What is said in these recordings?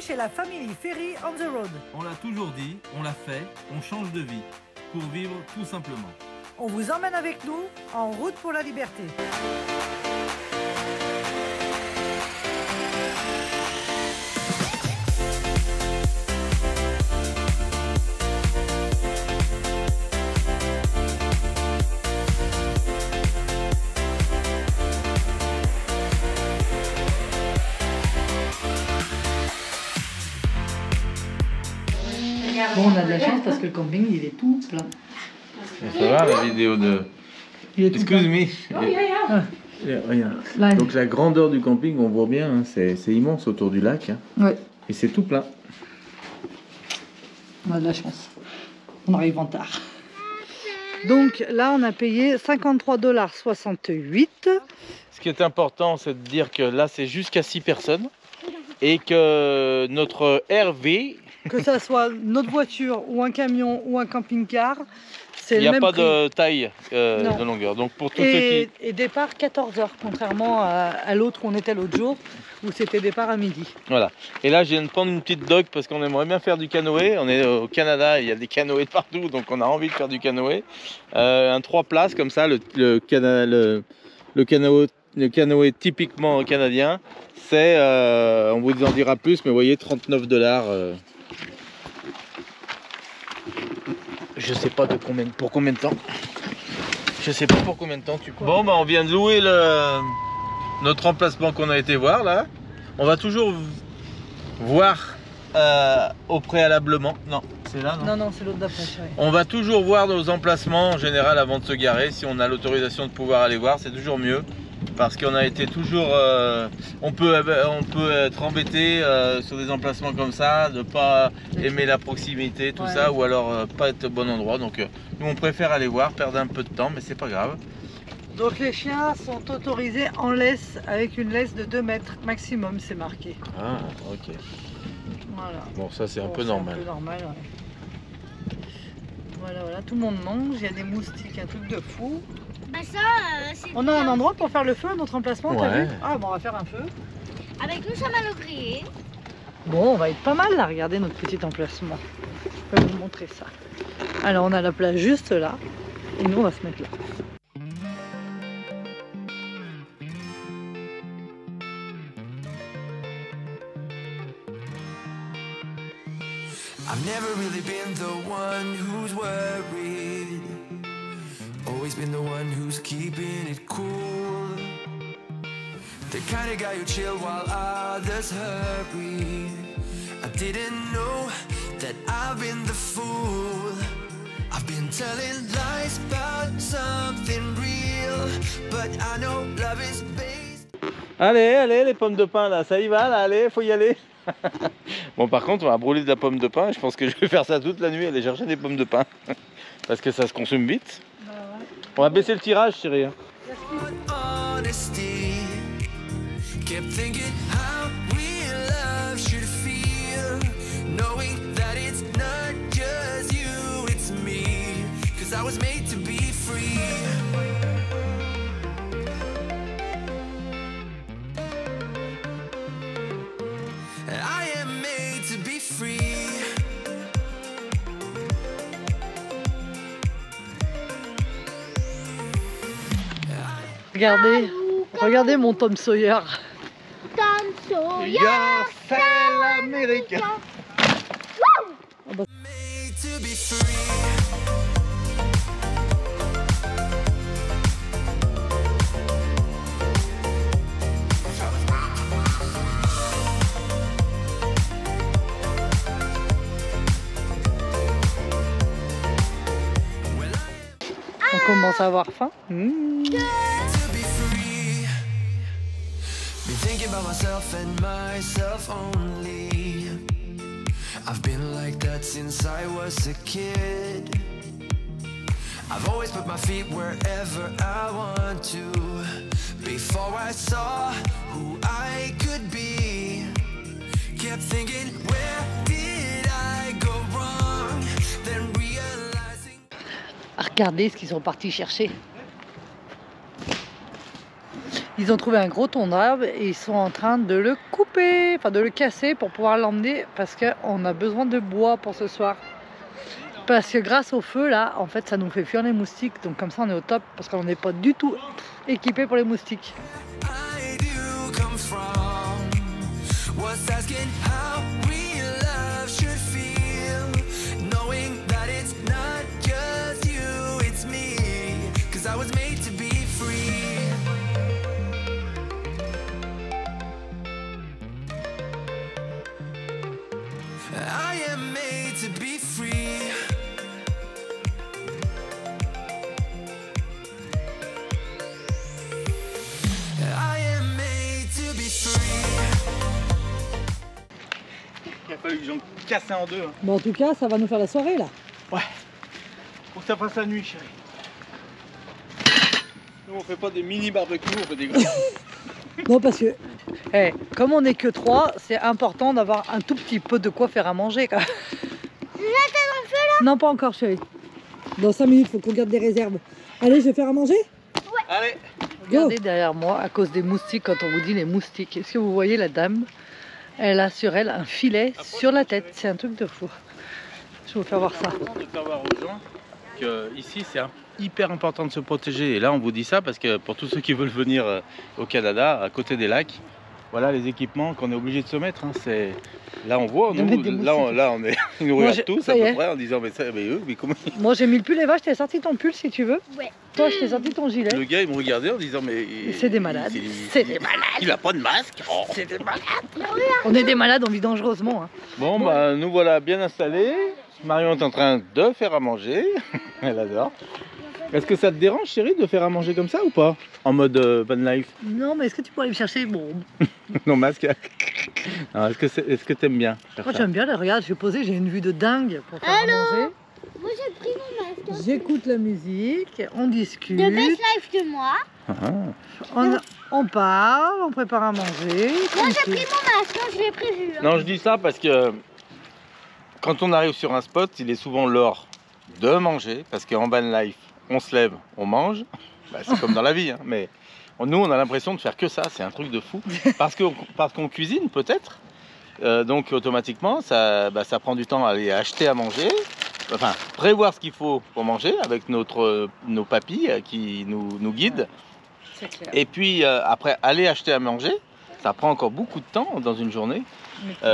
Bienvenue chez la famille Ferry on the Road. On l'a toujours dit, on l'a fait, on change de vie pour vivre tout simplement. On vous emmène avec nous en route pour la liberté. Bon, on a de la chance parce que le camping il est tout plein. Ça va la vidéo de... Excuse me. Regarde. Donc la grandeur du camping, on voit bien, hein, c'est immense autour du lac. Hein. Ouais. Et c'est tout plein. On a de la chance. On arrive en tard. Donc là, on a payé 53,68 $. Ce qui est important, c'est de dire que là, c'est jusqu'à 6 personnes. Et que notre RV... Que ça soit notre voiture ou un camion ou un camping-car, c'est le même prix. Il n'y a pas de taille de longueur. Donc pour tous ceux qui... Et départ 14 h, contrairement à l'autre où on était l'autre jour, où c'était départ à midi. Voilà. Et là, je viens de prendre une petite dock parce qu'on aimerait bien faire du canoë. On est au Canada, il y a des canoës de partout, donc on a envie de faire du canoë. Un 3 places comme ça, le canoë typiquement canadien. C'est, on vous en dira plus, mais vous voyez, 39 $. Je sais pas pour combien de temps. Je sais pas pour combien de temps tu peux. Bon, bah on vient de louer notre emplacement qu'on a été voir là. On va toujours voir au préalablement. Non, c'est là, non? Non, c'est l'autre d'après. On va toujours voir nos emplacements en général avant de se garer. Si on a l'autorisation de pouvoir aller voir, c'est toujours mieux. Parce qu'on a été toujours... on peut être embêté sur des emplacements comme ça, de ne pas aimer la proximité, tout ça, ou alors pas être au bon endroit. Donc nous on préfère aller voir, perdre un peu de temps, mais c'est pas grave. Donc les chiens sont autorisés en laisse, avec une laisse de 2 mètres maximum, c'est marqué. Ah, ok. Voilà. Bon, ça c'est un peu normal. Un peu normal, ouais. Voilà, tout le monde mange, il y a des moustiques, un truc de fou. Bah ça, on a un endroit pour faire le feu à notre emplacement, t'as vu? Ah bon, on va faire un feu. Avec nous, ça m'a le grillé. Bon, on va être pas mal là, regardez notre petit emplacement. Je vais vous montrer ça. Alors on a la plage juste là, et nous on va se mettre là. I've never really been the one who's worried. Always been the one who's keeping it cool. The kind of guy who chill while others hurry. I didn't know that I've been the fool. I've been telling lies about something real, but I know love is based. Allez, les pommes de pin là, ça y va là, allez, faut y aller. Bon, par contre, on va brûler de la pomme de pin. Je pense que je vais faire ça toute la nuit, aller chercher des pommes de pin. Parce que ça se consomme vite. Bah ouais. On va baisser le tirage, chérie. Regardez mon Tom Sawyer. Tom Sawyer, c'est l'Amérique. On commence à avoir faim. About myself and myself only. I've been like that since I was a kid. I've always put my feet wherever I want to. Before I saw who I could be, kept thinking, where did I go wrong? Then realizing. Regardez ce qu'ils sont partis chercher. Ils ont trouvé un gros tronc d'arbre et ils sont en train de le couper, enfin de le casser pour pouvoir l'emmener parce qu'on a besoin de bois pour ce soir. Parce que grâce au feu là, en fait ça nous fait fuir les moustiques, donc comme ça on est au top parce qu'on n'est pas du tout équipé pour les moustiques. I do come from was asking how real love should feel, knowing that it's not just you, it's me, 'cause I was made to be free. I am made to be free. Il a fallu que j'en casse en deux. Hein. Bon en tout cas ça va nous faire la soirée là. Ouais. Faut que ça fasse la nuit, chérie. Nous on fait pas des mini barbecues, on fait des gros. Non parce que comme on n'est que 3, c'est important d'avoir un tout petit peu de quoi faire à manger quand même. Non pas encore chérie. Dans 5 minutes, il faut qu'on garde des réserves. Allez, je vais faire à manger. Allez. Regardez derrière moi, à cause des moustiques, quand on vous dit les moustiques. Est-ce que vous voyez la dame? Elle a sur elle un filet sur la tête. C'est un truc de fou. Je vais vous faire voir ça. C'est important de faire voir aux gens qu'ici c'est hyper important de se protéger. Et là on vous dit ça parce que pour tous ceux qui veulent venir au Canada, à côté des lacs, voilà les équipements qu'on est obligé de se mettre. Hein. Là on voit, nous, on est, ils nous regardent tous à peu près en disant mais comment... Moi j'ai mis le pull, Eva, je t'ai sorti ton pull si tu veux. Ouais. Toi je t'ai sorti ton gilet. Le gars il me regardait en disant mais... C'est des malades. C'est des malades. Il a pas de masque. Oh. C'est des malades. On est des malades, on vit dangereusement. Hein. Bon bah nous voilà bien installés. Marion est en train de faire à manger. Elle adore. Est-ce que ça te dérange chérie de faire à manger comme ça ou pas? En mode van life? Non mais est-ce que tu pourrais aller me chercher bon... Non masque. Non, est-ce que t'aimes bien faire Moi ça? j'aime bien, là, regarde, je suis posée, j'ai une vue de dingue pour faire à manger. Moi j'ai pris mon masque. J'écoute la musique, on discute, De best life de moi. on parle, on prépare à manger. Moi j'ai pris mon masque, je l'ai prévu. Non, je dis ça parce que quand on arrive sur un spot, il est souvent l'heure de manger parce qu'en van life, on se lève, on mange. Bah, c'est comme dans la vie, hein, mais nous, on a l'impression de faire que ça. C'est un truc de fou parce qu'on cuisine peut-être. Donc automatiquement, ça prend du temps à aller acheter à manger. Enfin, prévoir ce qu'il faut pour manger avec nos papis qui nous guident. C'est clair. Et puis après, aller acheter à manger, ça prend encore beaucoup de temps dans une journée.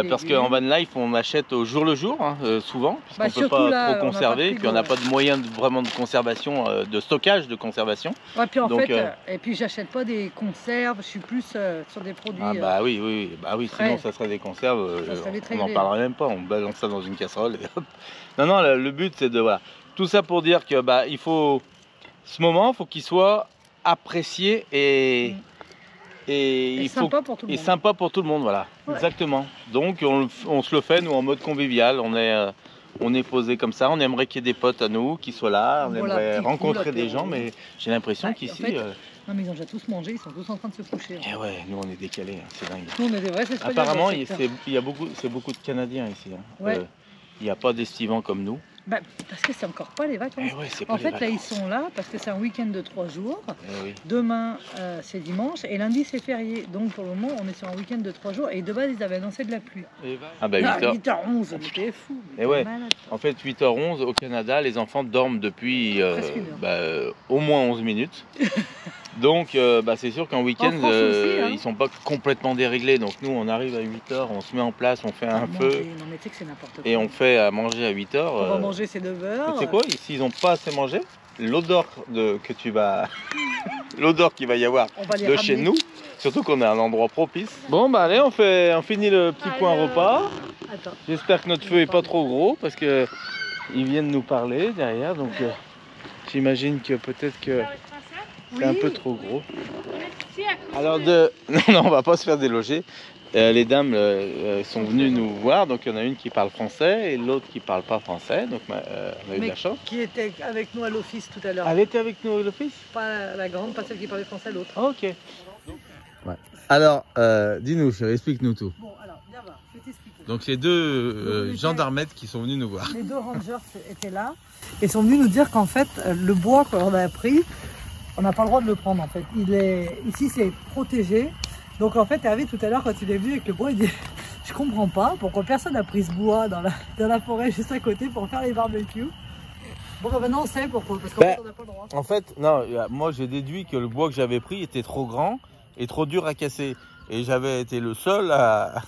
Parce qu'en van life, on achète au jour le jour, hein, souvent, parce qu'on ne peut pas là, trop conserver, puis on n'a pas de moyens vraiment de conservation, de stockage de conservation. Ouais, puis en Donc, fait, et puis j'achète pas des conserves, je suis plus sur des produits. Ah bah oui, sinon ça serait des conserves, on n'en parlerait même pas, on balance ça dans une casserole et hop. Non, le but c'est de, voilà, tout ça pour dire que il faut, ce moment, faut qu'il soit apprécié et il faut, sympa pour tout le monde. sympa pour tout le monde, voilà, ouais. Exactement. Donc on se le fait nous en mode convivial, on est posé comme ça, on aimerait qu'il y ait des potes à nous qui soient là, on aimerait rencontrer des gens, mais j'ai l'impression qu'ici... Non mais ils ont déjà tous mangé, ils sont tous en train de se coucher. Et ouais, nous on est décalés, hein, c'est dingue. Nous on est des vrais Espagnols. Apparemment, c'est beaucoup de Canadiens ici. Hein. Ouais. Il n'y a pas d'estivants comme nous. Bah, parce que c'est encore pas les vacances. Ouais, en fait, là, ils sont là parce que c'est un week-end de 3 jours. Oui. Demain, c'est dimanche et lundi, c'est férié. Donc, pour le moment, on est sur un week-end de 3 jours. Et de base, ils avaient annoncé de la pluie. Ah bah 8h11, c'était fou. Et ouais, en fait, 8h11 au Canada, les enfants dorment depuis au moins 11 minutes. Donc, c'est sûr qu'en week-end, ils sont pas complètement déréglés. Donc, nous, on arrive à 8h, on se met en place, on fait un feu. Non, mais tu sais que c'est n'importe quoi. Et on fait à manger à 8h. On va manger, c'est 9h. Tu sais quoi, s'ils n'ont pas assez mangé, l'odeur l'odeur qu'il va y avoir de chez nous, surtout qu'on est à un endroit propice. Bon, allez, on finit le petit coin repas. J'espère que notre feu est pas trop gros parce que ils viennent nous parler derrière. Donc, j'imagine que peut-être que c'est un peu trop gros. Alors non, on va pas se faire déloger. Les dames sont venues nous voir, donc il y en a une qui parle français et l'autre qui parle pas français, donc on a eu de la chance. Qui était avec nous à l'office tout à l'heure. Elle était avec nous à l'office? Pas la grande, pas celle qui parlait français, l'autre. Oh, ok. Ouais. Alors, dis-nous, chérie, explique-nous tout. Bon, alors, viens voir, je vais t'expliquer. Donc c'est deux gendarmettes qui sont venus nous voir. Les deux rangers étaient là et sont venus nous dire qu'en fait, le bois qu'on a pris, on n'a pas le droit de le prendre en fait. Ici c'est protégé. Donc en fait Hervé tout à l'heure quand il est venu avec le bois, il dit je comprends pas pourquoi personne n'a pris ce bois dans la forêt juste à côté pour faire les barbecues. Bon bah maintenant on sait pourquoi, parce qu'en fait on n'a pas le droit. En fait, non, moi j'ai déduit que le bois que j'avais pris était trop grand et trop dur à casser. Et j'avais été le seul à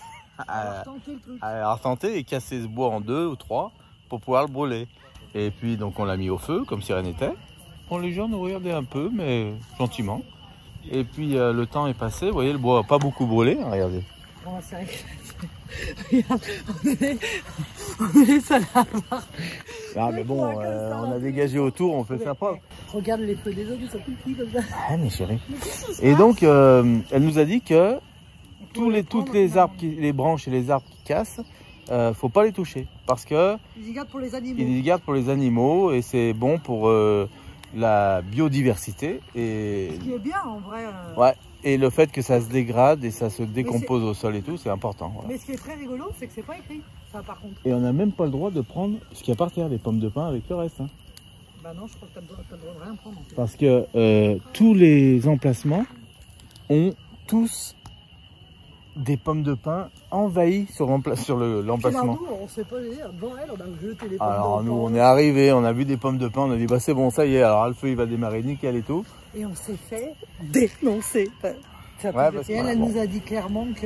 retenter et casser ce bois en 2 ou 3 pour pouvoir le brûler. Et puis donc on l'a mis au feu comme si rien n'était. Bon, les gens nous regardaient un peu mais gentiment. Et puis le temps est passé, vous voyez le bois n'a pas beaucoup brûlé, hein, regardez. Oh, c'est vrai que... Regarde, on est les seuls à avoir. Ah mais bon, on a dégagé autour, on fait ça propre. Regarde les feux des autres, ils sont tout petits comme ça. Ah mais chérie. Et donc elle nous a dit que toutes les arbres, les branches et les arbres qui cassent, faut pas les toucher parce que ils y gardent pour les animaux. Ils y gardent pour les animaux et c'est bon pour la biodiversité et. Ce qui est bien en vrai. Ouais. Et le fait que ça se dégrade et ça se décompose au sol et tout, c'est important. Voilà. Mais ce qui est très rigolo, c'est que c'est pas écrit, ça par contre. Et on n'a même pas le droit de prendre ce qu'il y a par terre, les pommes de pin avec le reste. Hein. Bah non, je crois que t'as le droit de rien prendre. En fait. Parce que tous les emplacements ont tous des pommes de pin envahies sur l'emplacement. On sait pas les dire, devant elle, on a jeté les pommes de pin. Alors nous, on est arrivé, on a vu des pommes de pin, on a dit bah c'est bon, ça y est, alors le feu il va démarrer nickel et tout. Et on s'est fait dénoncer. Elle nous a dit clairement que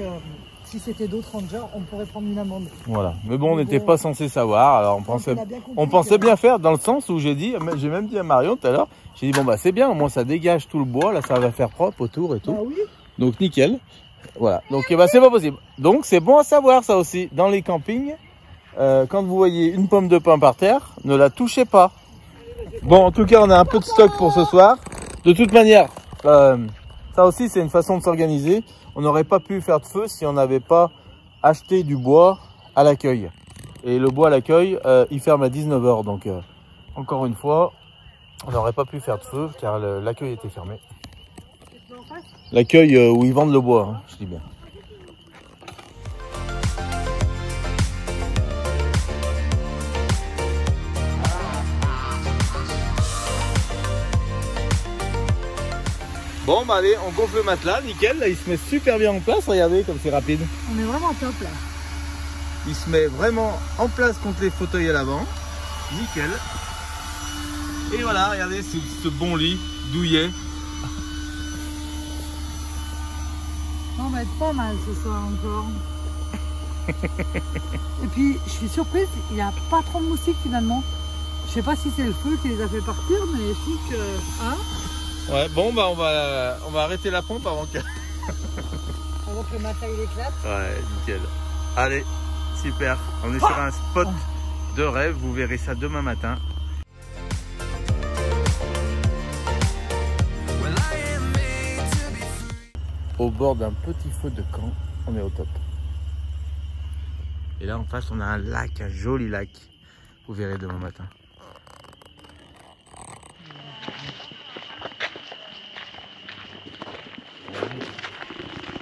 si c'était d'autres rangers, on pourrait prendre une amende. Voilà, mais bon, on n'était pas censé savoir, alors on pensait bien faire dans le sens où j'ai même dit à Marion tout à l'heure, j'ai dit bon bah c'est bien, au moins ça dégage tout le bois, là ça va faire propre autour et tout. Bah oui. Donc nickel, voilà, donc bah, c'est pas possible. Donc c'est bon à savoir ça aussi, dans les campings, quand vous voyez une pomme de pin par terre, ne la touchez pas. Bon, en tout cas, on a un peu de stock pour ce soir. De toute manière, ça aussi c'est une façon de s'organiser. On n'aurait pas pu faire de feu si on n'avait pas acheté du bois à l'accueil. Et le bois à l'accueil, il ferme à 19 h. Donc encore une fois, on n'aurait pas pu faire de feu car l'accueil était fermé. L'accueil où ils vendent le bois, hein, je dis bien. Bon bah allez, on gonfle le matelas, nickel, là il se met super bien en place, regardez comme c'est rapide. On est vraiment top là. Il se met vraiment en place contre les fauteuils à l'avant, nickel. Et voilà, regardez ce bon lit douillet. On va être pas mal ce soir encore. Et puis je suis surprise, il n'y a pas trop de moustiques finalement. Je sais pas si c'est le feu qui les a fait partir, mais je trouve que... Hein, ouais, bon bah on va arrêter la pompe avant que le matin il éclate. Ouais, nickel. Allez, super. On est sur un spot de rêve, vous verrez ça demain matin. Au bord d'un petit feu de camp, on est au top. Et là en face on a un lac, un joli lac. Vous verrez demain matin.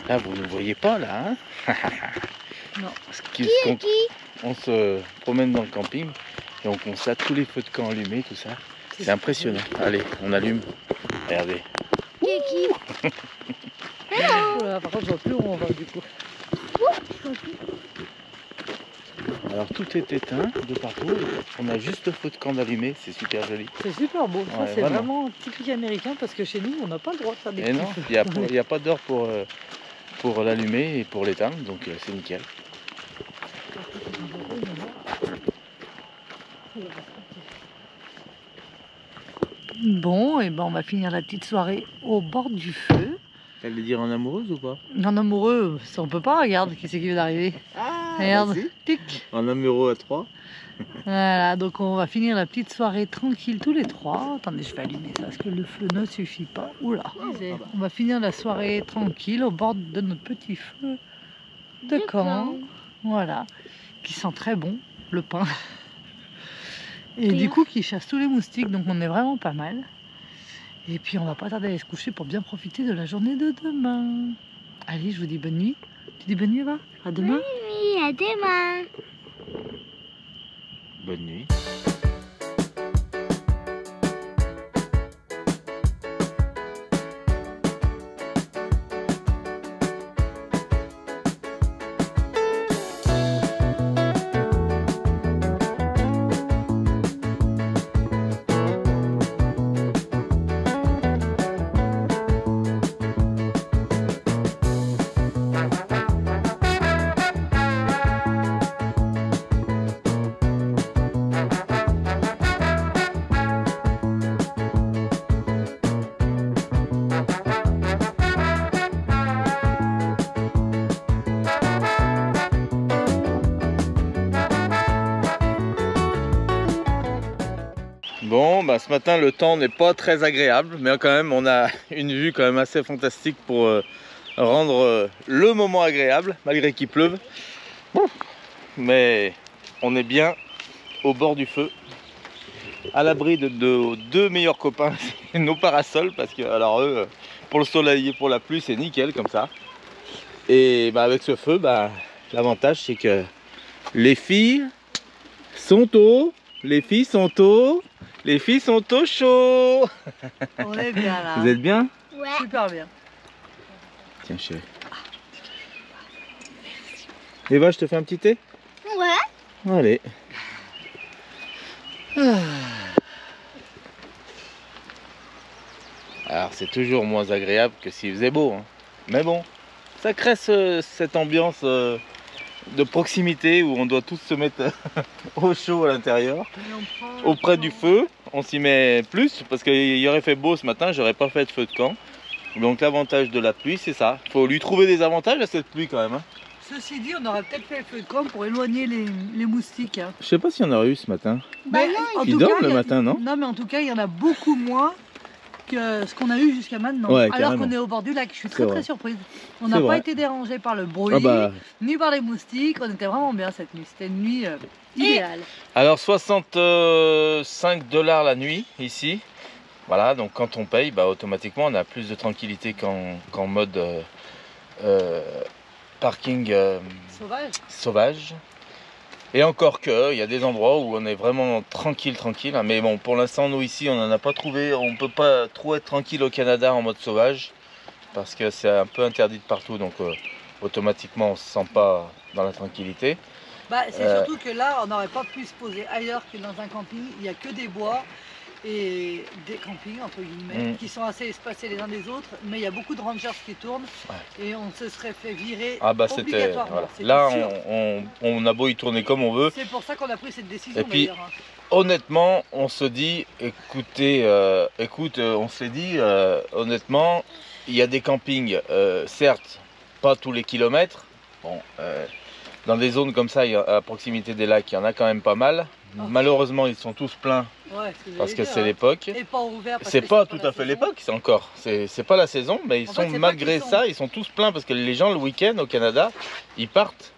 Là, vous ne voyez pas, là, hein. Non. On se promène dans le camping et on constate tous les feux de camp allumés, tout ça. C'est impressionnant. Allez, on allume. Regardez. Par contre, je vois plus où on va du coup. Alors, tout est éteint de partout. On a juste le feu de camp allumé. C'est super joli. C'est super beau. Ça, Ouais, c'est vraiment typique américain parce que chez nous, on n'a pas le droit de faire des Et non, il n'y a pas d'heure pour l'allumer et pour l'éteindre, donc c'est nickel. Bon, et ben on va finir la petite soirée au bord du feu. Elle veut dire en amoureuse ou pas? En amoureux, ça on peut pas, regarde qui c'est qui vient d'arriver. Ah, regarde, si. tic. En amoureux à 3. Voilà, donc on va finir la petite soirée tranquille tous les trois. Attendez, je vais allumer ça parce que le feu ne suffit pas. Oula. On va finir la soirée tranquille au bord de notre petit feu de camp. Voilà, qui sent très bon, le pain. Et du coup, qui chasse tous les moustiques, donc on est vraiment pas mal. Et puis on va pas tarder à aller se coucher pour bien profiter de la journée de demain. Allez, je vous dis bonne nuit. Tu dis bonne nuit, Eva? À demain. Oui, à demain. Bonne nuit. bah, ce matin le temps n'est pas très agréable, mais quand même on a une vue quand même assez fantastique pour rendre le moment agréable, malgré qu'il pleuve. Mais on est bien au bord du feu, à l'abri de nos deux meilleurs copains, nos parasols, parce que alors eux, pour le soleil et pour la pluie, c'est nickel comme ça. Et bah, avec ce feu, bah, l'avantage c'est que les filles sont au chaud. On est bien là. Vous êtes bien? Ouais. Super bien. Tiens chérie. Eva, je te fais un petit thé? Ouais. Allez. Alors c'est toujours moins agréable que s'il faisait beau, hein. Mais bon, ça crée cette ambiance de proximité où on doit tous se mettre au chaud à l'intérieur, auprès du feu. On s'y met plus parce qu'il aurait fait beau ce matin, j'aurais pas fait de feu de camp. Donc l'avantage de la pluie, c'est ça. Il faut lui trouver des avantages à cette pluie quand même, hein. Ceci dit, on aurait peut-être fait le feu de camp pour éloigner les moustiques. Hein. Je sais pas s'il y en aurait eu ce matin. Bah non, en Ils tout dorment cas, le il y a- matin, non? Non, mais en tout cas, il y en a beaucoup moins que ce qu'on a eu jusqu'à maintenant. Ouais, Alors carrément. qu'on est au bord du lac. Je suis C'est très vrai. très surprise. On C'est n'a pas vrai. été dérangé par le bruit, Ah bah, ni par les moustiques. On était vraiment bien cette nuit. C'était une nuit idéale. alors 65 $ la nuit ici. Voilà, donc quand on paye, bah, automatiquement on a plus de tranquillité qu'en mode parking sauvage. Et encore que, il y a des endroits où on est vraiment tranquille. Hein. Mais bon, pour l'instant, nous ici, on n'en a pas trouvé. On peut pas trop être tranquille au Canada en mode sauvage. Parce que c'est un peu interdit de partout. Donc automatiquement, on ne se sent pas dans la tranquillité. Bah, c'est surtout que là, on n'aurait pas pu se poser ailleurs que dans un camping. Il n'y a que des bois et des campings, entre guillemets, qui sont assez espacés les uns des autres. Mais il y a beaucoup de rangers qui tournent et on se serait fait virer Ah bah c'était... obligatoirement. Voilà. C'était Là, sûr. on a beau y tourner comme on veut. C'est pour ça qu'on a pris cette décision Et puis, d'ailleurs. Hein. honnêtement, on se dit, écoutez, on s'est dit, honnêtement, il y a des campings, certes, pas tous les kilomètres. Bon, dans des zones comme ça, à proximité des lacs, il y en a quand même pas mal. Oh. Malheureusement, ils sont tous pleins Ouais, parce que dire, c'est hein. l'époque. Et pas ouvert. parce C'est que pas c'est tout la à fait saison. l'époque, c'est encore. C'est pas la saison, mais ils En sont fait, c'est pas malgré qu'ils sont. ça, ils sont tous pleins parce que les gens le week-end au Canada, ils partent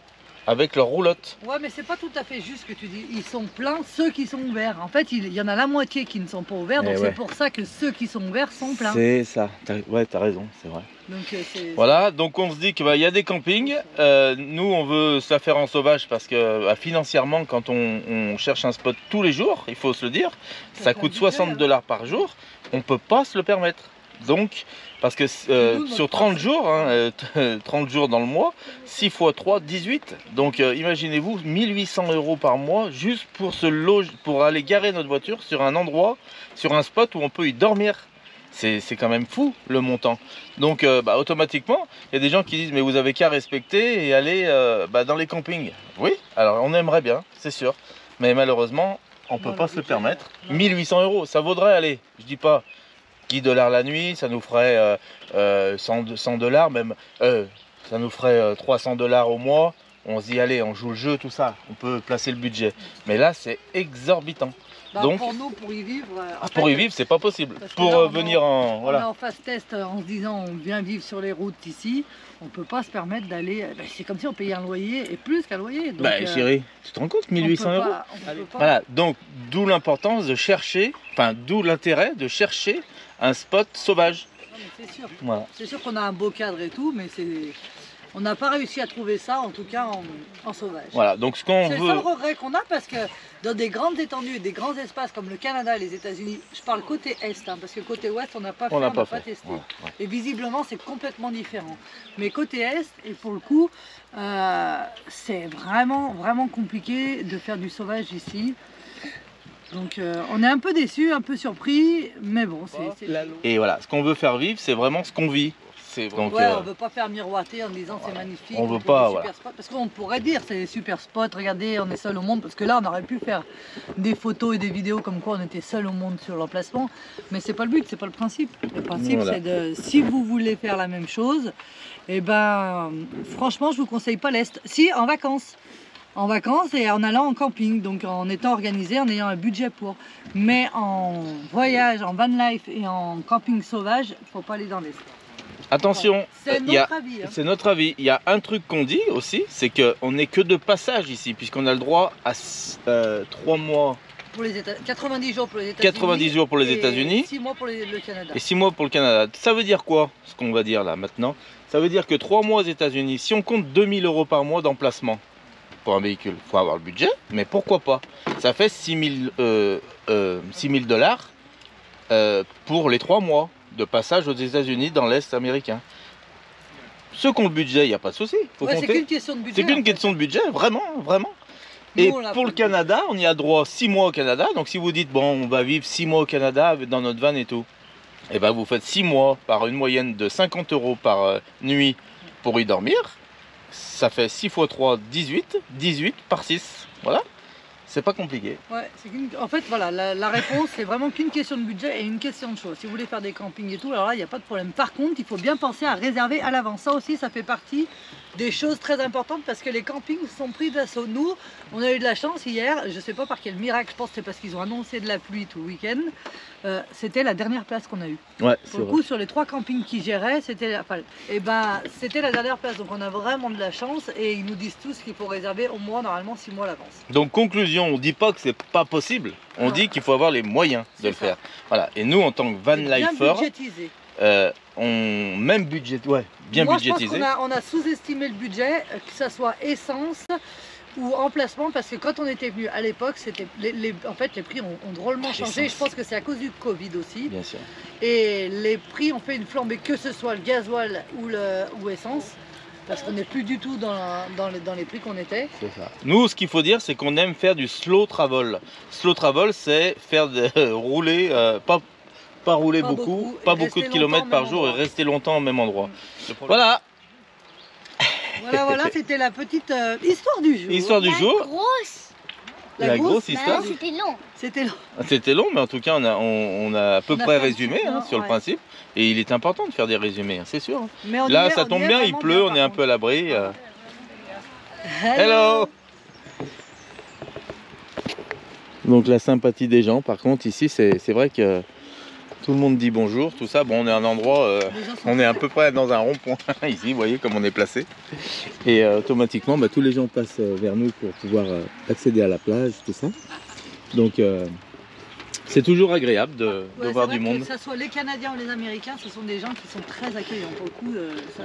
avec leur roulotte. Ouais, mais c'est pas tout à fait juste ce que tu dis. Ils sont pleins, ceux qui sont ouverts. En fait, il y en a la moitié qui ne sont pas ouverts, donc Eh c'est ouais. pour ça que ceux qui sont ouverts sont pleins. C'est ça. Ouais, t'as raison, c'est vrai. Donc c'est. Voilà, donc on se dit qu'il y a des campings. Nous, on veut se la faire en sauvage parce que financièrement, quand on cherche un spot tous les jours, il faut se le dire, ça coûte 60 $ par jour. On peut pas se le permettre. Donc, parce que sur 30 jours, 30 jours dans le mois, 6 x 3, 18. Donc imaginez-vous, 1800 € par mois juste pour se loger, pour aller garer notre voiture sur un endroit, sur un spot où on peut y dormir. C'est quand même fou le montant. Donc automatiquement, il y a des gens qui disent mais vous avez qu'à respecter et aller dans les campings. Oui, alors on aimerait bien, c'est sûr. Mais malheureusement, on peut pas se le permettre. 1800 €, ça vaudrait aller, je dis pas 10 $ la nuit, ça nous ferait 100 $, même ça nous ferait 300 $ au mois. On se dit allez, on joue le jeu, tout ça, on peut placer le budget. Mais là, c'est exorbitant. Bah, Donc, pour nous, pour y vivre. pour y vivre, c'est pas possible. parce que Pour là, on venir en... On est Voilà. en phase test en se disant on vient vivre sur les routes ici, on peut pas se permettre d'aller. C'est comme si on payait un loyer et plus qu'un loyer. Donc, Chérie, tu te rends compte, on 1800 peut €. pas- on peut pas. Voilà, donc d'où l'importance de chercher, d'où l'intérêt de chercher un spot sauvage. Non, mais c'est sûr. Voilà. C'est sûr qu'on a un beau cadre et tout, mais on n'a pas réussi à trouver ça, en tout cas en sauvage. Voilà, donc ce qu'on C'est le veut... seul regret qu'on a parce que dans des grandes étendues, des grands espaces comme le Canada et les États-Unis, je parle côté Est, parce que côté Ouest on n'a pas fait, On on n'a n'a pas pas fait. testé. Voilà, ouais. Et visiblement c'est complètement différent. Mais côté Est, et pour le coup, c'est vraiment, vraiment compliqué de faire du sauvage ici. Donc on est un peu déçus, un peu surpris, mais bon, c'est... Et voilà, ce qu'on veut faire vivre, c'est vraiment ce qu'on vit. Donc, Ouais, on veut pas faire miroiter en disant c'est magnifique. On veut fait pas, des voilà. super spots. Parce qu'on pourrait dire c'est des super spots, regardez, on est seul au monde. Parce que là, on aurait pu faire des photos et des vidéos comme quoi on était seul au monde sur l'emplacement. Mais c'est pas le but, c'est pas le principe. Le principe, Voilà. c'est de, si vous voulez faire la même chose, et ben, franchement, je vous conseille pas l'Est. Si, en vacances. en vacances et en allant en camping, donc en étant organisé, en ayant un budget pour. Mais en voyage, en van life et en camping sauvage, il ne faut pas aller dans l'Est. Attention, C'est il y a- notre avis. Hein. c'est notre avis. Il y a un truc qu'on dit aussi, c'est qu'on n'est que de passage ici, puisqu'on a le droit à 3 mois, Pour les 90 jours pour les États-Unis. 90 jours pour les États-Unis 6 mois pour le Canada. et 6 mois pour le Canada. Ça veut dire quoi, ce qu'on va dire là maintenant? Ça veut dire que 3 mois aux États-Unis, si on compte 2000 € par mois d'emplacement pour un véhicule, il faut avoir le budget, mais pourquoi pas? Ça fait 6 000 dollars pour les 3 mois de passage aux États-Unis dans l'Est américain. Ceux qui ont le budget, il n'y a pas de souci. Faut Ouais, c'est compter. qu'une question de budget. C'est qu'une en fait. question de budget, vraiment, vraiment. Nous, Et on l'a pour pas le de Canada, on y a droit 6 mois au Canada. Donc si vous dites, bon, on va vivre 6 mois au Canada dans notre van et tout, et ben vous faites 6 mois par une moyenne de 50 € par nuit pour y dormir. Ça fait 6 x 3, 18. 18 par 6. Voilà. C'est pas compliqué. Ouais, en fait, voilà, la réponse, c'est vraiment qu'une question de budget et une question de choses. Si vous voulez faire des campings et tout, alors là, il n'y a pas de problème. Par contre, il faut bien penser à réserver à l'avance. Ça aussi, ça fait partie des choses très importantes parce que les campings sont pris d'assaut. Nous, on a eu de la chance hier, je ne sais pas par quel miracle, je pense que c'est parce qu'ils ont annoncé de la pluie tout le week-end. C'était la dernière place qu'on a eue. Ouais, Pour le coup, sur les 3 campings qu'ils géraient, c'était la dernière place. Donc on a vraiment de la chance et ils nous disent tous qu'il faut réserver au moins, normalement, 6 mois à l'avance. Donc conclusion, on dit pas que c'est pas possible. On Non. dit qu'il faut avoir les moyens de C'est le ça. faire. Voilà. Et nous, en tant que van Bien lifer, budgétisé. on même bien Moi, budgétisé. je pense qu'on a sous-estimé le budget, que ça soit essence ou emplacement, parce que quand on était venu à l'époque, c'était en fait les prix ont drôlement changé. Essence. Je pense que c'est à cause du Covid aussi. Bien sûr. Et les prix ont fait une flambée, que ce soit le gasoil ou essence, parce qu'on n'est plus du tout dans les prix qu'on était. C'est ça. Nous, ce qu'il faut dire, c'est qu'on aime faire du slow travel. Slow travel, c'est faire rouler, pas rouler Pas beaucoup, beaucoup, pas et beaucoup de rester kilomètres longtemps au par même jour et endroit. rester longtemps au même endroit. Voilà, Voilà, voilà, c'était la petite histoire du jour. histoire du La jour. grosse. La grosse Bah, histoire. c'était long. C'était long. C'était long, mais en tout cas, on a à peu On a près fait un résumé petit hein, peu, sur le ouais. principe. Et il est important de faire des résumés, hein, c'est sûr. hein. Mais on Là, y est- ça on y tombe est bien, il vraiment pleut, on par est un contre. peu à l'abri. Hello. Hello. Donc la sympathie des gens, par contre, ici, c'est vrai que tout le monde dit bonjour, tout ça. Bon, on est à un endroit, Les gens sont on est à prêts. peu près dans un rond-point ici, vous voyez comme on est placé. Et automatiquement, tous les gens passent vers nous pour pouvoir accéder à la plage, tout ça. Donc c'est toujours agréable de Ouais, voir c'est du vrai monde. Que ce soit les Canadiens ou les Américains, ce sont des gens qui sont très accueillants. Pour le coup, ça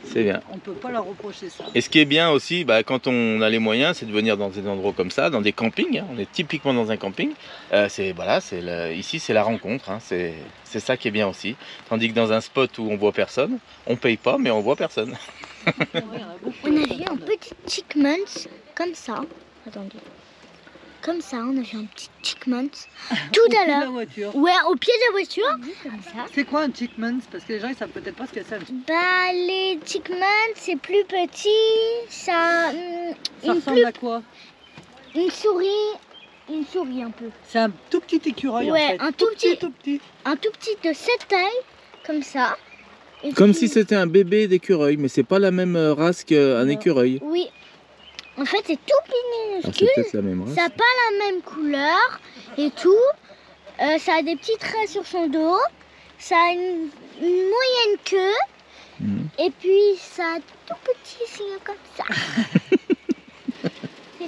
C'est bien. on peut pas leur reprocher ça. Et ce qui est bien aussi, quand on a les moyens, c'est de venir dans des endroits comme ça, dans des campings. hein. On est typiquement dans un camping. Ici, c'est la rencontre. hein. C'est ça qui est bien aussi. Tandis que dans un spot où on voit personne, on paye pas, mais on voit personne. On a vu un petit chickmans comme ça. Attendez. Comme ça, on a vu un petit chickmans tout à La l'heure. voiture. Ouais, au pied de la voiture. Comme ça. C'est quoi un chickmans? Parce que les gens ils savent peut-être pas ce que c'est. Bah, les chickmans, c'est plus petit. Ça. Ça ressemble à quoi? Une souris un peu. C'est un tout petit écureuil Ouais, en fait. un tout petit. tout petit. Un tout petit de cette taille, comme ça. Et Comme puis- si c'était un bébé d'écureuil, mais c'est pas la même race qu'un Non. écureuil. Oui. En fait, c'est tout minuscule. peut-être la même race. Ça n'a pas la même couleur et tout. Ça a des petits traits sur son dos. Ça a une moyenne queue. Mhm. Et puis ça a tout petit signe comme ça.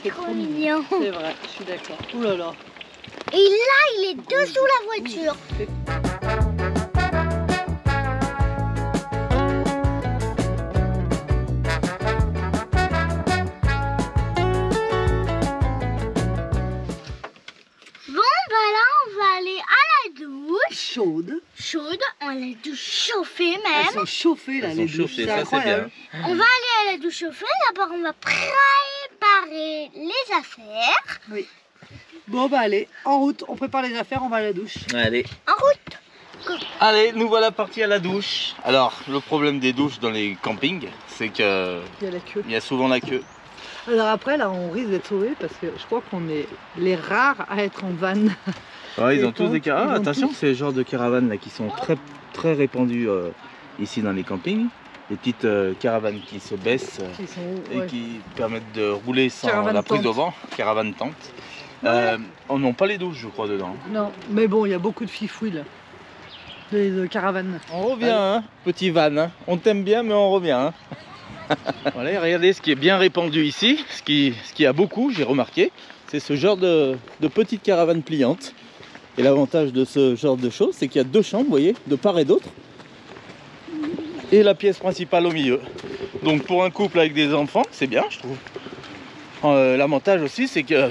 C'est trop mignon. C'est vrai, je suis d'accord. Ouh là là. Et là, il est dessous la voiture. Bon, bah là, on va aller à la douche. Chaude. Chaude, on a la douche chauffée Elles même. sont chauffées là, Elles les sont douches. chauffées, C'est ça c'est incroyable. bien. On va aller à la douche chauffée. D'abord, on va préparer les affaires. Bon bah allez, en route, on prépare les affaires, on va à la douche. Allez. En route. Allez, nous voilà partis à la douche. Alors, le problème des douches dans les campings, c'est que Il y a la queue. il y a souvent la queue. Alors après là, on risque d'être sauvés parce que je crois qu'on est les rares à être en van. Ouais, ils Et ont tous des ils caravanes. ont Attention, c'est le genre de caravanes là qui sont très très répandues ici dans les campings. les petites caravanes qui se baissent Qui sont, et ouais. qui permettent de rouler sans Caravane la prise tente. au vent, caravane tente. Ouais. On n'a pas les douches, je crois, dedans. Non, mais bon, il y a beaucoup de fifouilles là. De caravanes. On revient, hein, petit van. Hein. On t'aime bien, mais on revient. Hein. Voilà, et regardez ce qui est bien répandu ici, ce qui y a beaucoup, j'ai remarqué, c'est ce genre de petites caravanes pliantes. Et l'avantage de ce genre de choses, c'est qu'il y a deux chambres, vous voyez, de part et d'autre. Et la pièce principale au milieu. Donc pour un couple avec des enfants, c'est bien, je trouve. L'avantage aussi, c'est que